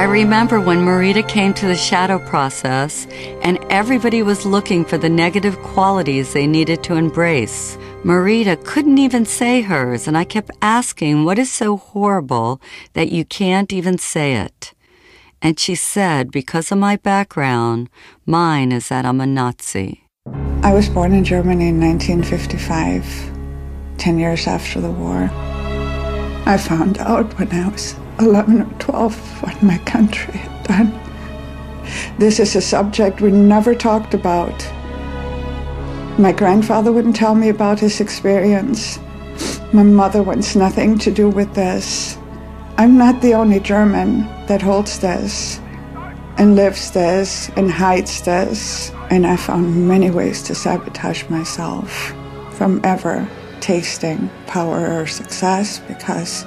remember when Marita came to the shadow process and everybody was looking for the negative qualities they needed to embrace. Marita couldn't even say hers, and I kept asking, what is so horrible that you can't even say it? And she said, because of my background, mine is that I'm a Nazi. I was born in Germany in 1955, 10 years after the war. I found out when I was 11 or 12 what my country had done. This is a subject we never talked about. My grandfather wouldn't tell me about his experience. My mother wants nothing to do with this. I'm not the only German that holds this and lives this and hides this. And I found many ways to sabotage myself from ever tasting power or success because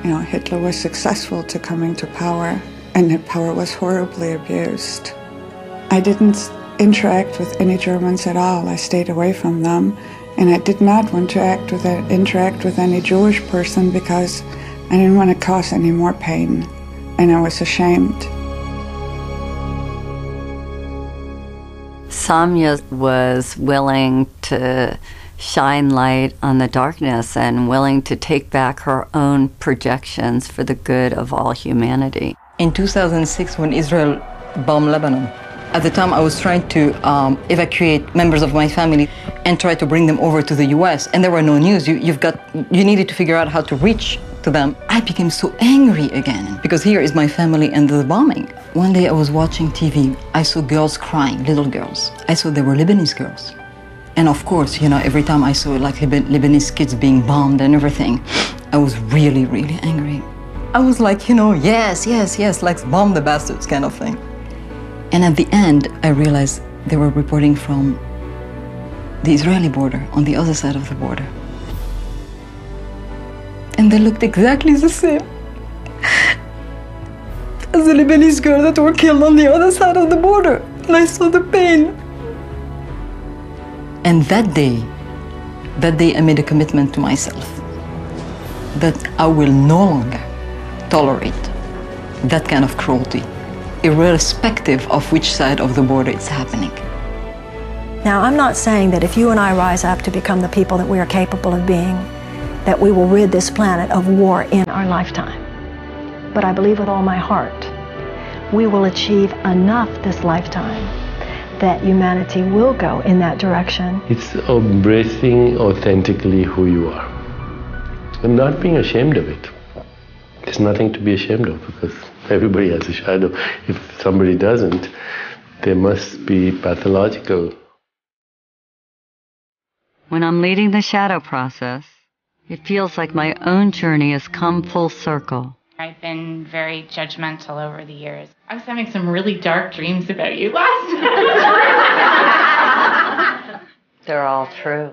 Hitler was successful to coming to power, and that power was horribly abused. I didn't interact with any Germans at all. I stayed away from them, and I did not want to interact with any Jewish person because I didn't want to cause any more pain, and I was ashamed. Samya was willing to shine light on the darkness and willing to take back her own projections for the good of all humanity. In 2006, when Israel bombed Lebanon, at the time I was trying to evacuate members of my family and try to bring them over to the US, and there were no news. You needed to figure out how to reach to them. I became so angry again because here is my family and the bombing. One day I was watching TV. I saw girls crying, little girls. I saw they were Lebanese girls. And of course, every time I saw like Lebanese kids being bombed and everything, I was really, really angry. I was like, yes, yes, yes, like bomb the bastards kind of thing. And at the end, I realized they were reporting from the Israeli border, on the other side of the border. And they looked exactly the same as the Lebanese girl that were killed on the other side of the border. And I saw the pain. And that day I made a commitment to myself that I will no longer tolerate that kind of cruelty, irrespective of which side of the border it's happening. Now, I'm not saying that if you and I rise up to become the people that we are capable of being, that we will rid this planet of war in our lifetime. But I believe with all my heart, we will achieve enough this lifetime that humanity will go in that direction. It's embracing authentically who you are and not being ashamed of it. There's nothing to be ashamed of because everybody has a shadow. If somebody doesn't, they must be pathological. When I'm leading the shadow process, it feels like my own journey has come full circle. I've been very judgmental over the years. I was having some really dark dreams about you last night. They're all true.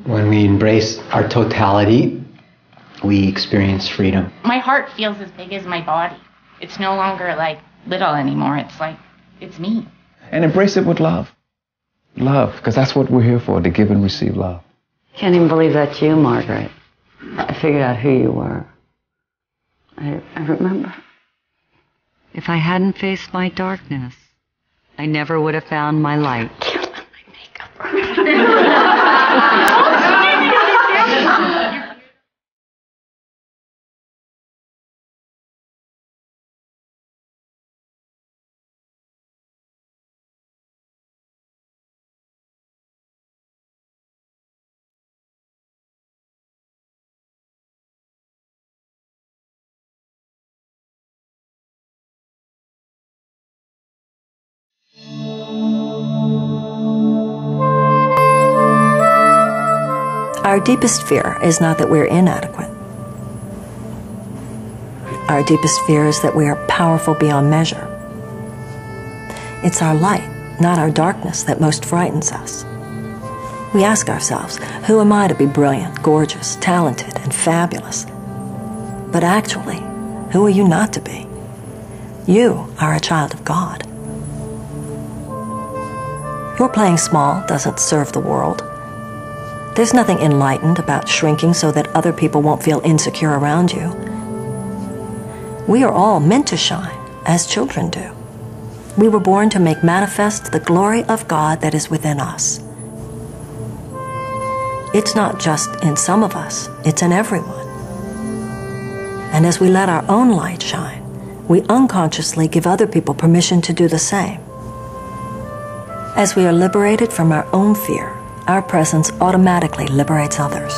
When we embrace our totality, we experience freedom. My heart feels as big as my body. It's no longer like little anymore. It's like, it's me. And embrace it with love. Love, because that's what we're here for, to give and receive love. Can't even believe that's you, Margaret. I figured out who you were. I remember. If I hadn't faced my darkness, I never would have found my light. Our deepest fear is not that we're inadequate. Our deepest fear is that we are powerful beyond measure. It's our light, not our darkness, that most frightens us. We ask ourselves, who am I to be brilliant, gorgeous, talented, and fabulous? But actually, who are you not to be? You are a child of God. Your playing small doesn't serve the world. There's nothing enlightened about shrinking so that other people won't feel insecure around you. We are all meant to shine, as children do. We were born to make manifest the glory of God that is within us. It's not just in some of us, it's in everyone. And as we let our own light shine, we unconsciously give other people permission to do the same. As we are liberated from our own fear, our presence automatically liberates others.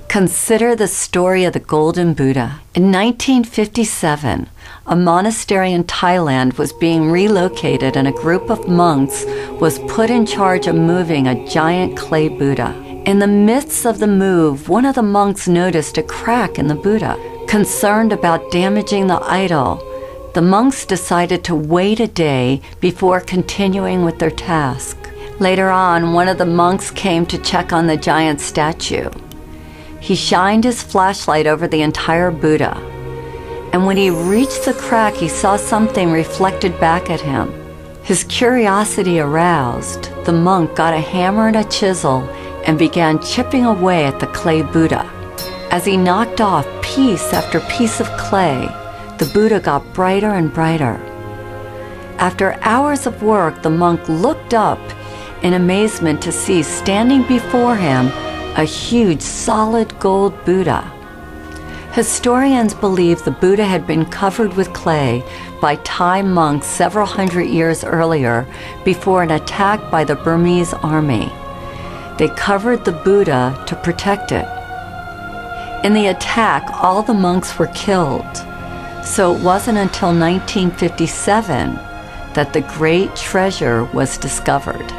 Consider the story of the Golden Buddha. In 1957, a monastery in Thailand was being relocated and a group of monks was put in charge of moving a giant clay Buddha. In the midst of the move, one of the monks noticed a crack in the Buddha. Concerned about damaging the idol, the monks decided to wait a day before continuing with their task. Later on, one of the monks came to check on the giant statue. He shined his flashlight over the entire Buddha, and when he reached the crack, he saw something reflected back at him. His curiosity aroused, the monk got a hammer and a chisel and began chipping away at the clay Buddha. As he knocked off piece after piece of clay, the Buddha got brighter and brighter. After hours of work, the monk looked up in amazement to see standing before him a huge solid gold Buddha. Historians believe the Buddha had been covered with clay by Thai monks several hundred years earlier before an attack by the Burmese army. They covered the Buddha to protect it. In the attack, all the monks were killed. So it wasn't until 1957 that the great treasure was discovered.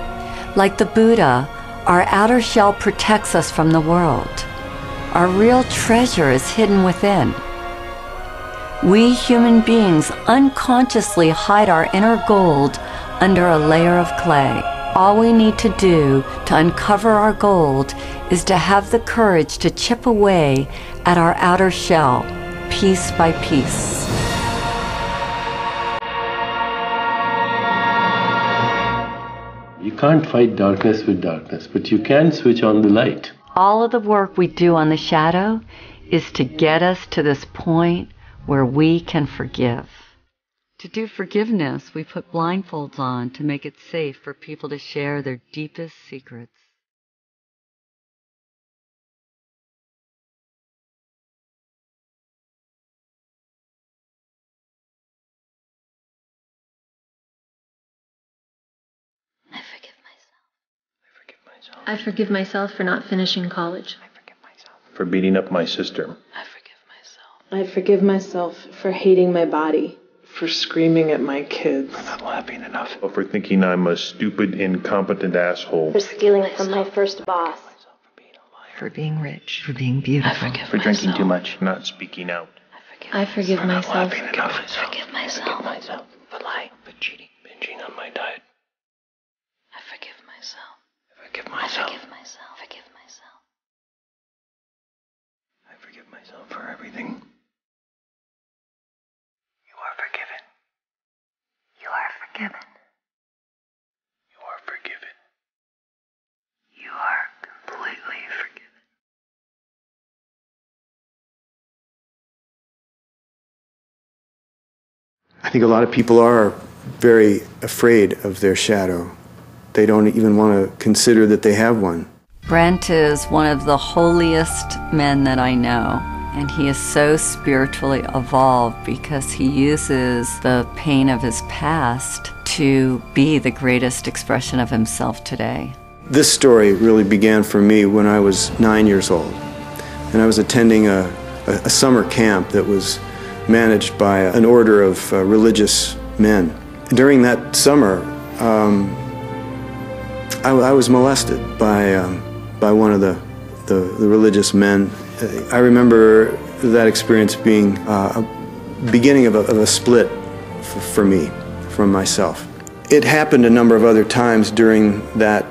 Like the Buddha, our outer shell protects us from the world. Our real treasure is hidden within. We human beings unconsciously hide our inner gold under a layer of clay. All we need to do to uncover our gold is to have the courage to chip away at our outer shell, piece by piece. You can't fight darkness with darkness, but you can switch on the light. All of the work we do on the shadow is to get us to this point where we can forgive. To do forgiveness, we put blindfolds on to make it safe for people to share their deepest secrets. I forgive myself for not finishing college. I forgive myself for beating up my sister. I forgive myself. I forgive myself for hating my body. For screaming at my kids. For not laughing enough. For thinking I'm a stupid, incompetent asshole. For stealing from my first boss. For being rich. For being beautiful. For drinking too much. Not speaking out. I forgive myself. For not laughing enough. I forgive myself. For lying. For cheating. Binging on my diet. I forgive myself. Forgive myself. I forgive myself. Forgive myself. I forgive myself for everything. You are forgiven. You are forgiven. You are forgiven. You are completely forgiven. I think a lot of people are very afraid of their shadow. They don't even want to consider that they have one. Brent is one of the holiest men that I know, and he is so spiritually evolved because he uses the pain of his past to be the greatest expression of himself today. This story really began for me when I was 9 years old, and I was attending a summer camp that was managed by an order of religious men. During that summer, I was molested by one of the religious men. I remember that experience being a beginning of a split for me, from myself. It happened a number of other times during that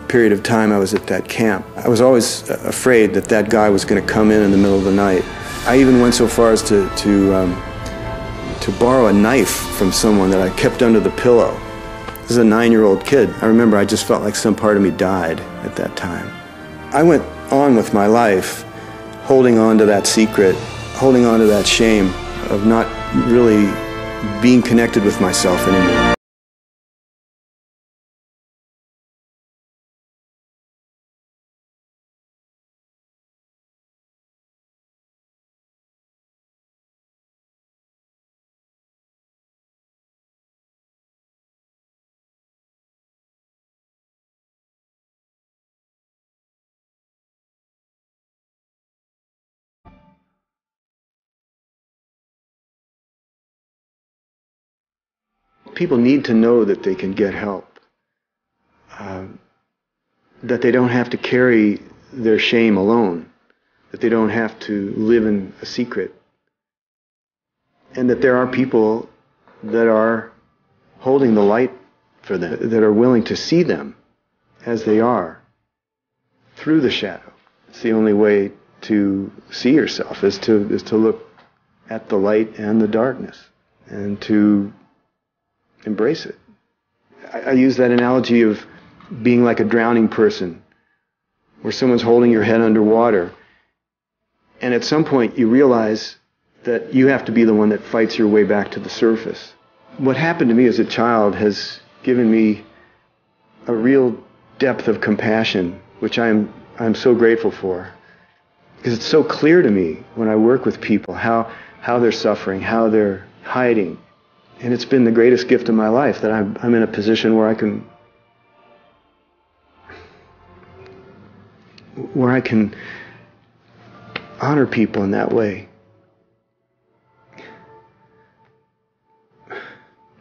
period of time I was at that camp. I was always afraid that that guy was going to come in the middle of the night. I even went so far as to borrow a knife from someone that I kept under the pillow, As a 9-year-old kid, I remember I just felt like some part of me died at that time. I went on with my life, holding on to that secret, holding on to that shame of not really being connected with myself anymore. People need to know that they can get help, that they don't have to carry their shame alone, that they don't have to live in a secret, and that there are people that are holding the light for them, that are willing to see them as they are through the shadow. It's the only way to see yourself, is to look at the light and the darkness, and to embrace it. I use that analogy of being like a drowning person, where someone's holding your head underwater, and at some point you realize that you have to be the one that fights your way back to the surface. What happened to me as a child has given me a real depth of compassion, which I'm so grateful for, because it's so clear to me when I work with people how they're suffering, how they're hiding. And it's been the greatest gift of my life that I'm in a position where I can honor people in that way.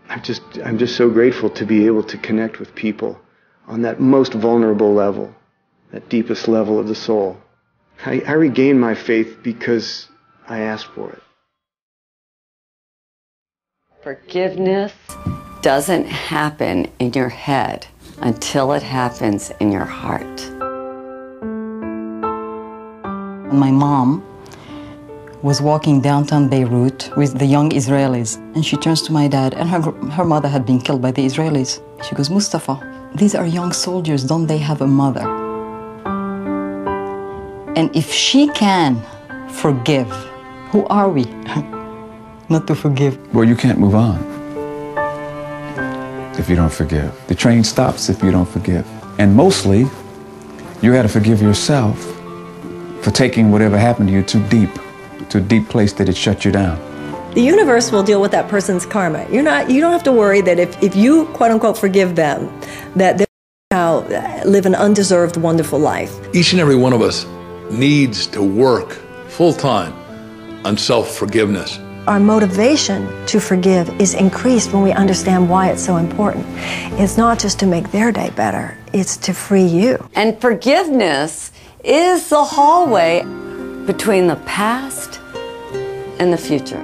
I'm just so grateful to be able to connect with people on that most vulnerable level, that deepest level of the soul. I regained my faith because I asked for it. Forgiveness doesn't happen in your head until it happens in your heart. My mom was walking downtown Beirut with the young Israelis, and she turns to my dad, and her mother had been killed by the Israelis. She goes, "Mustafa, these are young soldiers, don't they have a mother?" And if she can forgive, who are we not to forgive? Well, you can't move on if you don't forgive. The train stops if you don't forgive. And mostly, you got to forgive yourself for taking whatever happened to you too deep, to a deep place that it shut you down. The universe will deal with that person's karma. You don't have to worry that if you, quote unquote, forgive them, that they'll now live an undeserved, wonderful life. Each and every one of us needs to work full time on self-forgiveness. Our motivation to forgive is increased when we understand why it's so important. It's not just to make their day better, it's to free you. And forgiveness is the hallway between the past and the future.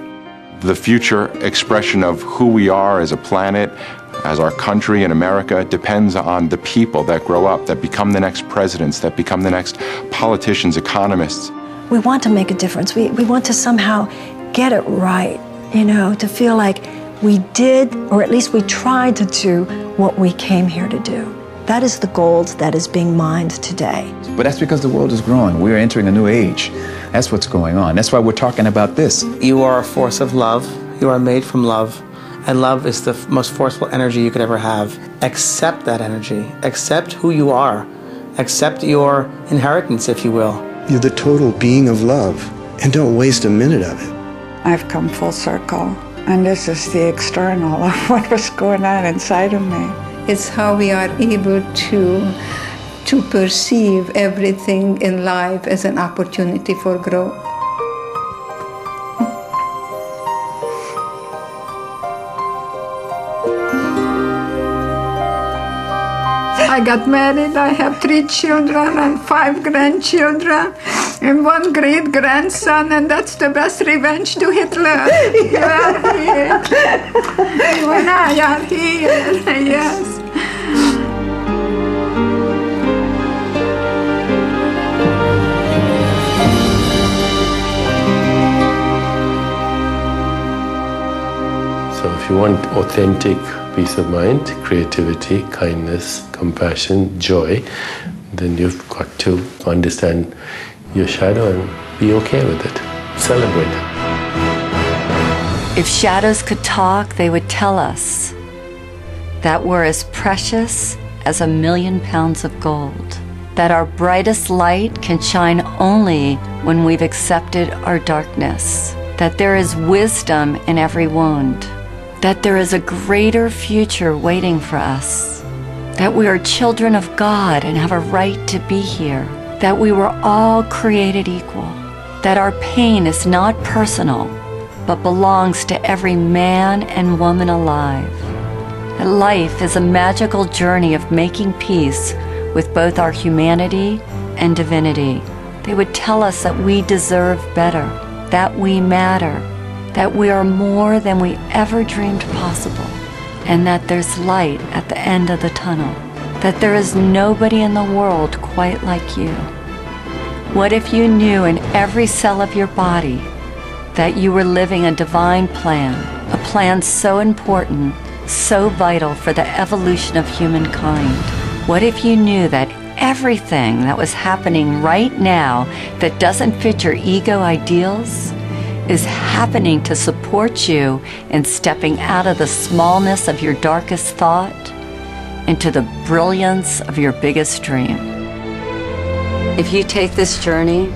The future expression of who we are as a planet, as our country in America, depends on the people that grow up, that become the next presidents, that become the next politicians, economists. We want to make a difference. We want to somehow get it right, to feel like we did, or at least we tried to do what we came here to do. That is the gold that is being mined today. But that's because the world is growing. We are entering a new age. That's what's going on. That's why we're talking about this. You are a force of love. You are made from love. And love is the most forceful energy you could ever have. Accept that energy. Accept who you are. Accept your inheritance, if you will. You're the total being of love, and don't waste a minute of it. I've come full circle, and this is the external of what was going on inside of me. It's how we are able to perceive everything in life as an opportunity for growth. I got married, I have 3 children and 5 grandchildren and 1 great-grandson, and that's the best revenge to Hitler. You are here. You and I are here, yes. So if you want authentic peace of mind, creativity, kindness, compassion, joy, then you've got to understand your shadow and be okay with it. Celebrate it. If shadows could talk, they would tell us that we're as precious as 1,000,000 pounds of gold, that our brightest light can shine only when we've accepted our darkness, that there is wisdom in every wound, that there is a greater future waiting for us, that we are children of God and have a right to be here, that we were all created equal, that our pain is not personal, but belongs to every man and woman alive, that life is a magical journey of making peace with both our humanity and divinity. They would tell us that we deserve better, that we matter, that we are more than we ever dreamed possible, and that there's light at the end of the tunnel, that there is nobody in the world quite like you. What if you knew in every cell of your body that you were living a divine plan, a plan so important, so vital for the evolution of humankind? What if you knew that everything that was happening right now that doesn't fit your ego ideals is happening to support you in stepping out of the smallness of your darkest thought into the brilliance of your biggest dream? If you take this journey,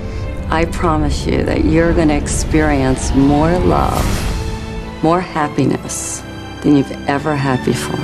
I promise you that you're going to experience more love, more happiness than you've ever had before.